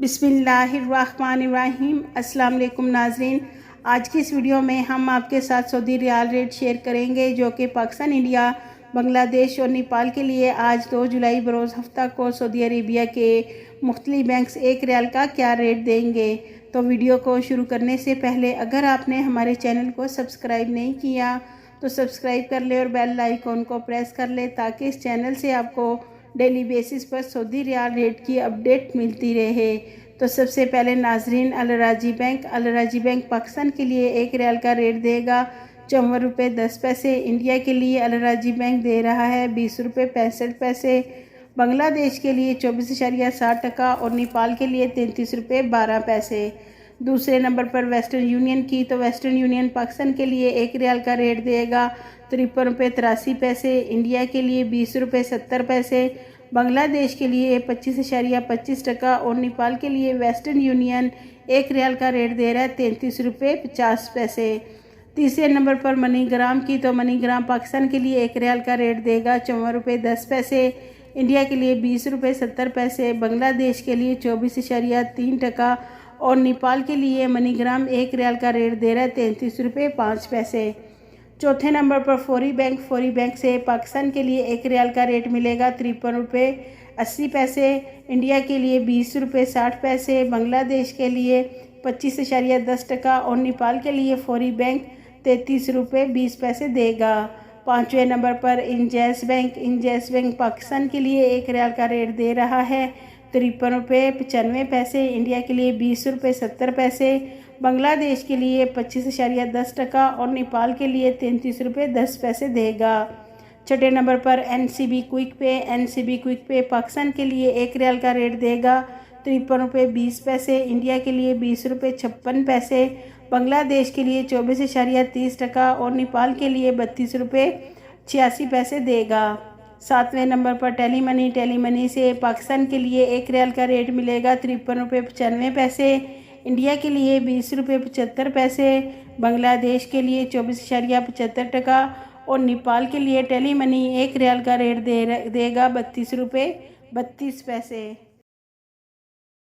बिस्मिल्लाहिर्रहमानिर्रहीम। अस्सलाम वालेकुम नाज़रीन, आज की इस वीडियो में हम आपके साथ सऊदी रियाल रेट शेयर करेंगे जो कि पाकिस्तान, इंडिया, बांग्लादेश और नेपाल के लिए आज 2 जुलाई बरोज़ हफ्ता को सऊदी अरेबिया के मुख्तलिफ बैंक्स 1 रियाल का क्या रेट देंगे। तो वीडियो को शुरू करने से पहले अगर आपने हमारे चैनल को सब्सक्राइब नहीं किया तो सब्सक्राइब कर ले और बेल आइकॉन को प्रेस कर ले ताकि इस चैनल से आपको डेली बेसिस पर सऊदी रियाल रेट की अपडेट मिलती रहे। तो सबसे पहले नाजरीन, अल राजी बैंक पाकिस्तान के लिए 1 रियाल का रेट देगा 54 रुपये 10 पैसे। इंडिया के लिए अल राजी बैंक दे रहा है 20 रुपये 65 पैसे। बांग्लादेश के लिए 24.60 और नेपाल के लिए 33 रुपये 12 पैसे। दूसरे नंबर पर वेस्टर्न यूनियन की, तो वेस्टर्न यूनियन पाकिस्तान के लिए 1 रियाल का रेट देगा 53 रुपये 83 पैसे। इंडिया के लिए 20 रुपये 70 पैसे। बांग्लादेश के लिए 25.25 और नेपाल के लिए वेस्टर्न यूनियन 1 रियाल का रेट दे रहा है 33 रुपये 50 पैसे। तीसरे नंबर पर मनीग्राम की, तो मनीग्राम पाकिस्तान के लिए 1 रियाल का रेट देगा 54 रुपये 10 पैसे। इंडिया के लिए 20 रुपये 70 पैसे। बांग्लादेश के लिए 24.3 और नेपाल के लिए मनीग्राम 1 रियाल का रेट दे रहा है 33 रुपये 5 पैसे। चौथे नंबर पर फौरी बैंक से पाकिस्तान के लिए 1 रियाल का रेट मिलेगा 53 रुपये 80 पैसे। इंडिया के लिए 20 रुपये 60 पैसे। बांग्लादेश के लिए 25.10 और नेपाल के लिए फौरी बैंक 33 रुपये 20 पैसे देगा। पाँचवें नंबर पर इंजैस बैंक पाकिस्तान के लिए 1 रियाल का रेट दे रहा है 53 रुपये 95 पैसे। इंडिया के लिए 20 रुपये 70 पैसे। बांग्लादेश के लिए 25.10 और नेपाल के लिए 33 रुपये 10 पैसे देगा। छठे नंबर पर एनसीबी क्विक पे पाकिस्तान के लिए 1 रियाल का रेट देगा 53 रुपये 20 पैसे। इंडिया के लिए 20 रुपये 56 पैसे। बांग्लादेश के लिए 24.30 और नेपाल के लिए 32 रुपये 86 पैसे देगा। सातवें नंबर पर टेलीमनी से पाकिस्तान के लिए 1 रियाल का रेट मिलेगा 53 रुपये 95 पैसे। इंडिया के लिए 20 रुपये 75 पैसे। बांग्लादेश के लिए 24.75 और नेपाल के लिए टेलीमनी 1 रियाल का रेट देगा 32 रुपये 32 पैसे।